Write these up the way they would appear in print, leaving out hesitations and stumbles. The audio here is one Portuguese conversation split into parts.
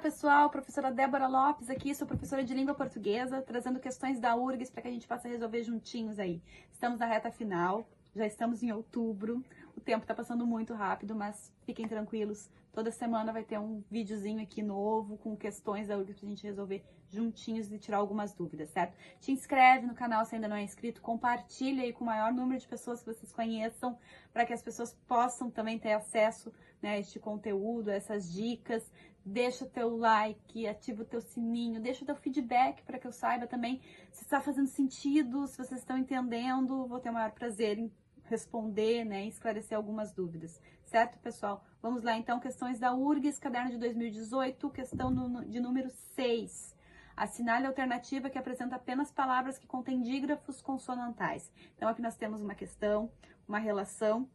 pessoal, professora Débora Lopes aqui, sou professora de língua portuguesa, trazendo questões da URGS para que a gente possa resolver juntinhos aí. Estamos na reta final, já estamos em outubro, o tempo está passando muito rápido, mas fiquem tranquilos, toda semana vai ter um videozinho aqui novo com questões da URGS para a gente resolver juntinhos e tirar algumas dúvidas, certo? Te inscreve no canal se ainda não é inscrito, compartilha aí com o maior número de pessoas que vocês conheçam, para que as pessoas possam também ter acesso, né, a este conteúdo, a essas dicas. Deixa o teu like, ativa o teu sininho, deixa o teu feedback para que eu saiba também se está fazendo sentido, se vocês estão entendendo. Vou ter o maior prazer em responder, né, esclarecer algumas dúvidas, certo, pessoal? Vamos lá, então, questões da URGS, caderno de 2018, questão de número 6. Assinale a alternativa que apresenta apenas palavras que contêm dígrafos consonantais. Então, aqui nós temos uma questão, uma relação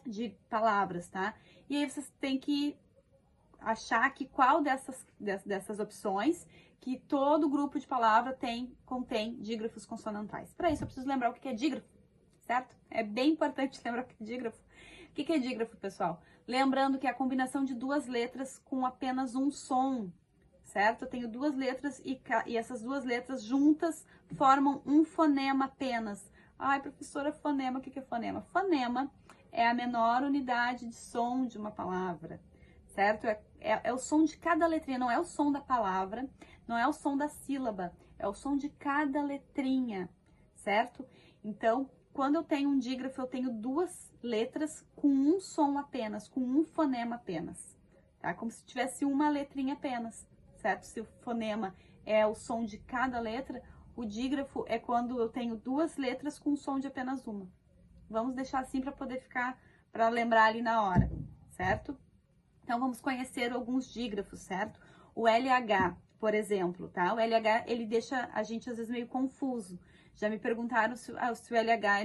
de palavras, tá? E aí vocês têm que achar que qual dessas opções que todo grupo de palavra contém dígrafos consonantais. Para isso eu preciso lembrar o que é dígrafo, certo? É bem importante lembrar o que é dígrafo. O que é dígrafo, pessoal? Lembrando que é a combinação de duas letras com apenas um som, certo? Eu tenho duas letras e essas duas letras juntas formam um fonema apenas. Ai, professora, fonema, o que é fonema? Fonema é a menor unidade de som de uma palavra, certo? É o som de cada letrinha, não é o som da palavra, não é o som da sílaba, é o som de cada letrinha, certo? Então, quando eu tenho um dígrafo, eu tenho duas letras com um som apenas, com um fonema apenas, tá? Como se tivesse uma letrinha apenas, certo? Se o fonema é o som de cada letra, o dígrafo é quando eu tenho duas letras com o som de apenas uma. Vamos deixar assim para poder ficar, para lembrar ali na hora, certo? Então, vamos conhecer alguns dígrafos, certo? O LH, por exemplo, tá? O LH, ele deixa a gente, às vezes, meio confuso. Já me perguntaram se o LH,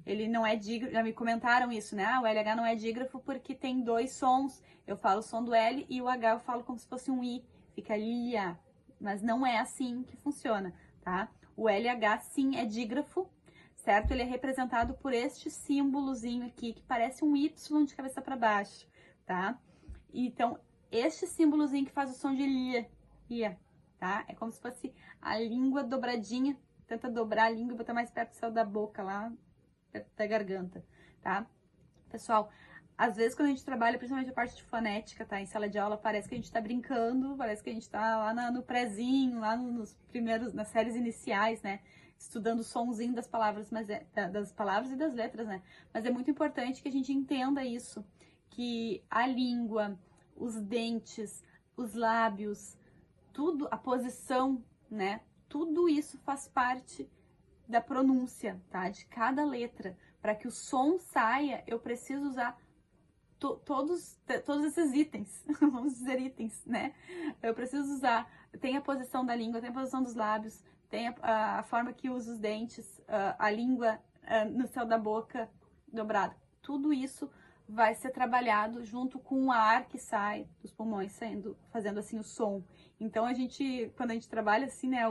ele não é dígrafo, já me comentaram isso, né? Ah, o LH não é dígrafo porque tem dois sons. Eu falo o som do L e o H eu falo como se fosse um I. Fica lia, mas não é assim que funciona, tá? O LH, sim, é dígrafo, certo? Ele é representado por este símbolozinho aqui, que parece um Y de cabeça para baixo, tá? Então, este símbolozinho que faz o som de lia, tá? É como se fosse a língua dobradinha, tenta dobrar a língua e botar mais perto do céu da boca, lá perto da garganta, tá? Pessoal, às vezes quando a gente trabalha, principalmente a parte de fonética, tá? Em sala de aula, parece que a gente tá brincando, parece que a gente tá lá no prézinho, lá nas séries iniciais, né? Estudando o sonzinho das palavras, das palavras e das letras, né? Mas é muito importante que a gente entenda isso, que a língua, os dentes, os lábios, tudo, a posição, né? Tudo isso faz parte da pronúncia, tá? De cada letra. Para que o som saia, eu preciso usar todos esses itens, vamos dizer itens, né? Eu preciso usar, tem a posição da língua, tem a posição dos lábios, tem a forma que usa os dentes, a língua no céu da boca dobrada. Tudo isso vai ser trabalhado junto com o ar que sai dos pulmões, fazendo assim o som. Então quando a gente trabalha assim, né,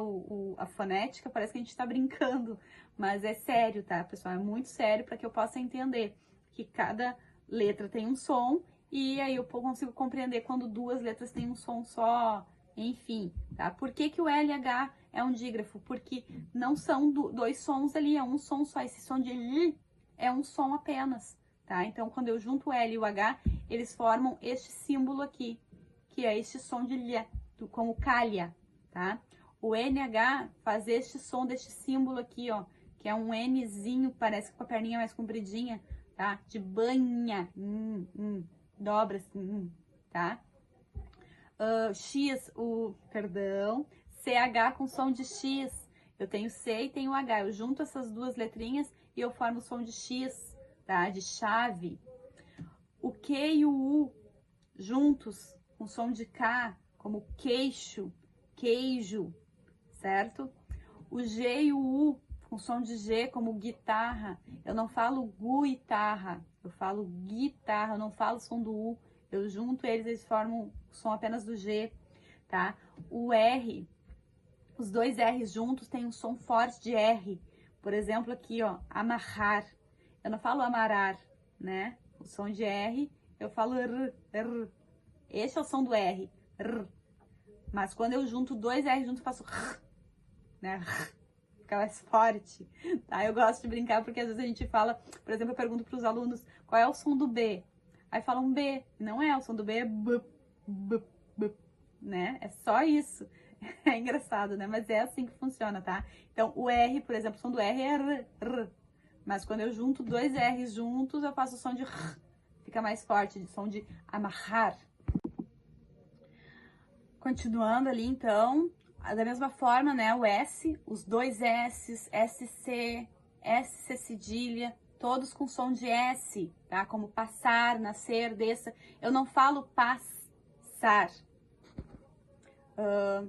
a fonética, parece que a gente está brincando, mas é sério, tá, pessoal? É muito sério para que eu possa entender que cada letra tem um som e aí eu consigo compreender quando duas letras têm um som só, enfim, tá? Por que que o LH é um dígrafo? Porque não são dois sons ali, é um som só. Esse som de L é um som apenas, tá? Então, quando eu junto o L e o H, eles formam este símbolo aqui, que é este som de L, como calha, tá? O NH faz este som deste símbolo aqui, ó, que é um Nzinho, parece com a perninha mais compridinha, tá? De banha, dobra assim, tá? CH com som de X. Eu tenho C e tenho H. Eu junto essas duas letrinhas e eu formo o som de X, tá? De chave. O Q e o U juntos, com som de K, como queixo, queijo, certo? O G e o U com som de G, como guitarra. Eu não falo guitarra, eu falo guitarra, eu não falo o som do U. Eu junto eles formam o som apenas do G, tá? O R, os dois R's juntos têm um som forte de R. Por exemplo, aqui, ó, amarrar. Eu não falo amarar, né? O som de R, eu falo R. Esse é o som do R. Mas quando eu junto dois R juntos, eu faço né? Fica mais forte, tá? Eu gosto de brincar porque às vezes a gente fala, por exemplo, eu pergunto para os alunos qual é o som do B. Aí falam B, não é, o som do B é B, B, B, né? É só isso. É engraçado, né? Mas é assim que funciona, tá? Então, o R, por exemplo, o som do R é R, R. Mas quando eu junto dois R's juntos, eu faço o som de R. Fica mais forte, de som de amarrar. Continuando ali, então, da mesma forma, né? O S, os dois S's, SC, SC cedilha, todos com som de S, tá? Como passar, nascer, desça. Eu não falo passar.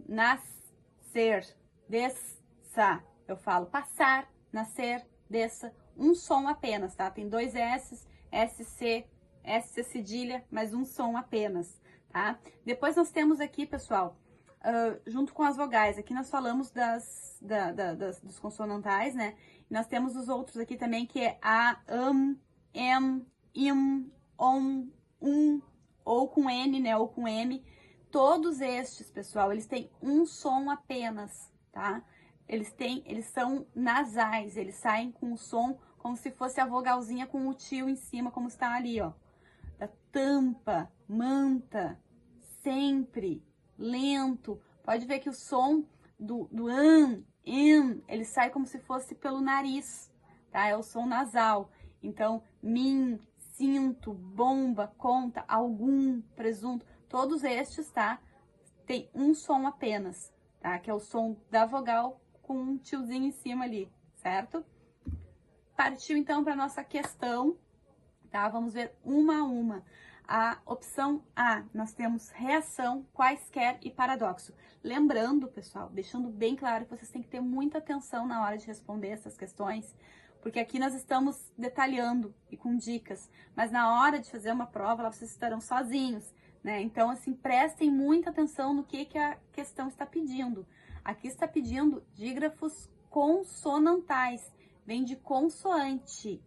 Nascer, desça. Eu falo passar, nascer, desça. Um som apenas, tá? Tem dois S's, SC, SC cedilha, mas um som apenas, tá? Depois nós temos aqui, pessoal, junto com as vogais, aqui nós falamos dos consonantais, né? E nós temos os outros aqui também, que é a, em, im, on, ou com N, né? Ou com M. Todos estes, pessoal, eles têm um som apenas, tá? Eles são nasais, eles saem com o som como se fosse a vogalzinha com o tio em cima, como está ali, ó. Da tampa, manta, sempre, lento. Pode ver que o som do ele sai como se fosse pelo nariz, tá? É o som nasal. Então, mim, cinto, bomba, conta, algum, presunto, todos estes, tá? Tem um som apenas, tá? Que é o som da vogal com um tiozinho em cima ali, certo? Partiu então para nossa questão, tá? Vamos ver uma a uma. A opção A, nós temos reação, quaisquer e paradoxo. Lembrando, pessoal, deixando bem claro que vocês têm que ter muita atenção na hora de responder essas questões, porque aqui nós estamos detalhando e com dicas, mas na hora de fazer uma prova, lá vocês estarão sozinhos, né? Então, assim, prestem muita atenção no que a questão está pedindo. Aqui está pedindo dígrafos consonantais, vem de consoante,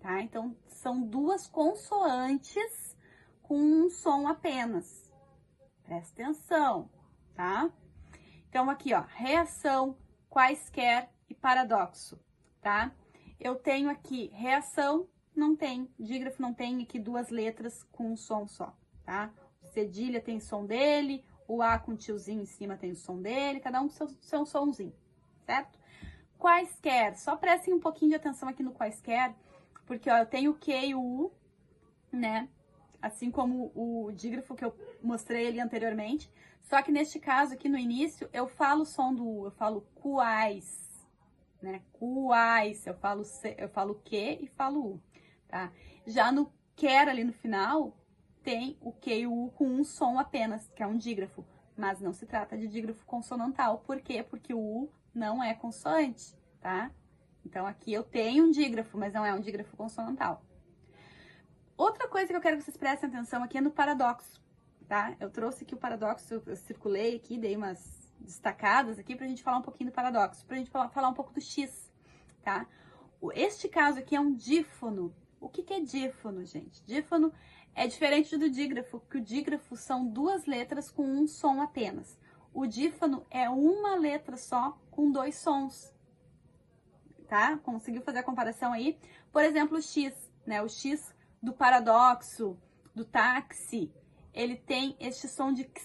tá? Então, são duas consoantes com um som apenas. Presta atenção, tá? Então, aqui, ó, reação, quaisquer e paradoxo, tá? Eu tenho aqui reação, não tem, dígrafo não tem aqui duas letras com um som só, tá? O cedilha tem som dele, o A com tiozinho em cima tem o som dele, cada um com seu somzinho, certo? Quaisquer, só prestem um pouquinho de atenção aqui no quaisquer, porque, ó, eu tenho o Q e o U, né? Assim como o dígrafo que eu mostrei ali anteriormente. Só que neste caso aqui no início, eu falo o som do U, eu falo quais, né? Quais, eu falo Q e falo U, tá? Já no quer ali no final, tem o Q e o U com um som apenas, que é um dígrafo. Mas não se trata de dígrafo consonantal. Por quê? Porque o U não é consoante, tá? Então, aqui eu tenho um dígrafo, mas não é um dígrafo consonantal. Outra coisa que eu quero que vocês prestem atenção aqui é no paradoxo, tá? Eu trouxe aqui o paradoxo, eu circulei aqui, dei umas destacadas aqui pra gente falar um pouquinho do paradoxo, pra gente falar um pouco do X, tá? Este caso aqui é um dífono. O que é dífono, gente? Dífono é diferente do dígrafo, porque o dígrafo são duas letras com um som apenas. O dífono é uma letra só com dois sons, tá? Conseguiu fazer a comparação aí? Por exemplo, o X, né? O X do paradoxo, do táxi, ele tem este som de X,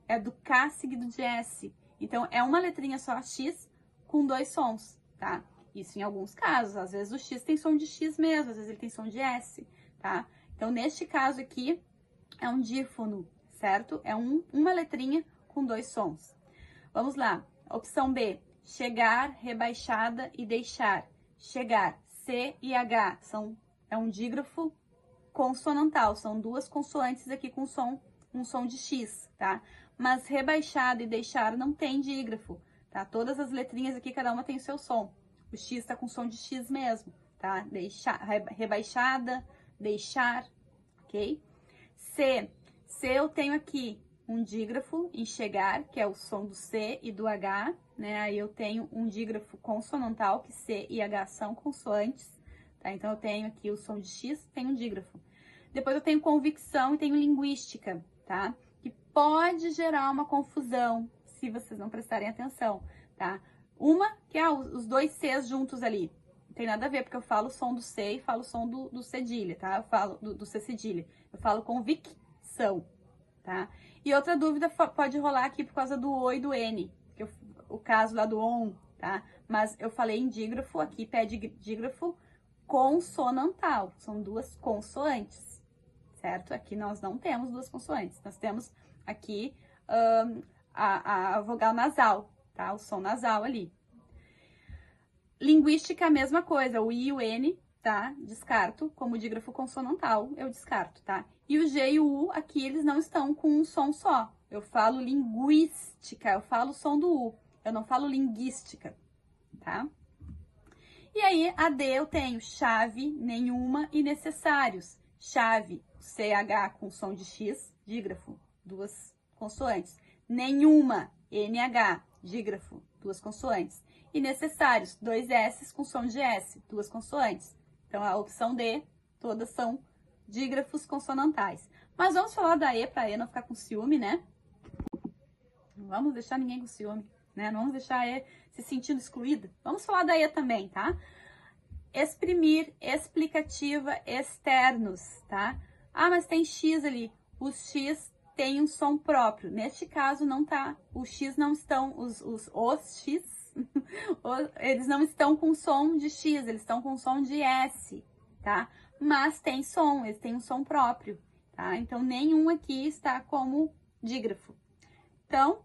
é do K seguido de S. Então, é uma letrinha só, X, com dois sons, tá? Isso em alguns casos. Às vezes o X tem som de X mesmo, às vezes ele tem som de S, tá? Então, neste caso aqui, é um dífono, certo? É uma letrinha com dois sons. Vamos lá. Opção B, chegar, rebaixada e deixar. Chegar, C e H, é um dígrafo consonantal, são duas consoantes aqui com um som de X, tá? Mas rebaixada e deixar não tem dígrafo, tá? Todas as letrinhas aqui, cada uma tem o seu som. O X tá com som de X mesmo, tá? Deixar, rebaixada, deixar, ok? C eu tenho aqui um dígrafo em chegar, que é o som do C e do H, né? Aí eu tenho um dígrafo consonantal, que C e H são consoantes, tá? Então eu tenho aqui o som de X, tenho um dígrafo. Depois eu tenho convicção e tenho linguística, tá? que pode gerar uma confusão se vocês não prestarem atenção, tá? Uma que é os dois Cs juntos ali. Não tem nada a ver, porque eu falo o som do C e falo o som do cedilha, tá? Eu falo do C cedilha. Eu falo convicção, tá? E outra dúvida pode rolar aqui por causa do O e do N, o caso lá do ON, tá? Mas eu falei em dígrafo, aqui pede dígrafo consonantal, são duas consoantes, certo? Aqui nós não temos duas consoantes, nós temos aqui a vogal nasal, tá? O som nasal ali. Linguística, a mesma coisa, o I e o N, tá? Descarto, como dígrafo consonantal, eu descarto, tá? E o G e o U, aqui eles não estão com um som só. Eu falo linguística, eu falo o som do U, eu não falo linguística, tá? E aí, a D eu tenho chave, nenhuma e necessários. Chave, CH com som de X, dígrafo, duas consoantes. Nenhuma, NH, dígrafo, duas consoantes. E necessários, dois S com som de S, duas consoantes. Então, a opção D, todas são dígrafos consonantais. Mas vamos falar da E, para E não ficar com ciúme, né? Não vamos deixar ninguém com ciúme, né? Não vamos deixar a E se sentindo excluída. Vamos falar da E também, tá? Exprimir, explicativa, externos, tá? Ah, mas tem X ali. Os X tem um som próprio. Neste caso, não tá. Os X não estão, os X, eles não estão com som de X, eles estão com som de S, tá? Mas tem som, eles têm um som próprio, tá? Então, nenhum aqui está como dígrafo. Então,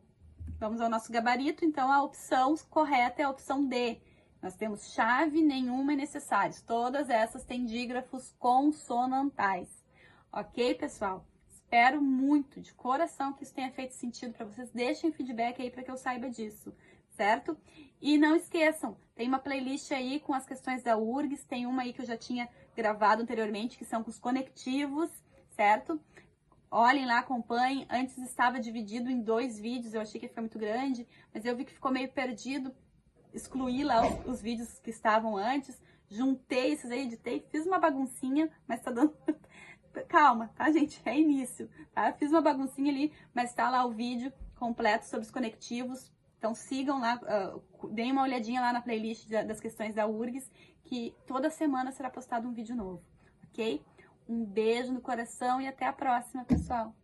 vamos ao nosso gabarito. Então, a opção correta é a opção D. Nós temos chave, nenhuma e necessários. Todas essas têm dígrafos consonantais. Ok, pessoal? Espero muito, de coração, que isso tenha feito sentido para vocês. Deixem feedback aí para que eu saiba disso, certo? E não esqueçam, tem uma playlist aí com as questões da URGS, tem uma aí que eu já tinha gravado anteriormente, que são com os conectivos, certo? Olhem lá, acompanhem. Antes estava dividido em 2 vídeos, eu achei que ia ficar muito grande, mas eu vi que ficou meio perdido. Excluí lá os vídeos que estavam antes, juntei esses aí, editei, fiz uma baguncinha, mas tá dando... Calma, tá, gente? É início, tá? Fiz uma baguncinha ali, mas tá lá o vídeo completo sobre os conectivos. Então sigam lá, deem uma olhadinha lá na playlist das questões da URGS, que toda semana será postado um vídeo novo, ok? Um beijo no coração e até a próxima, pessoal!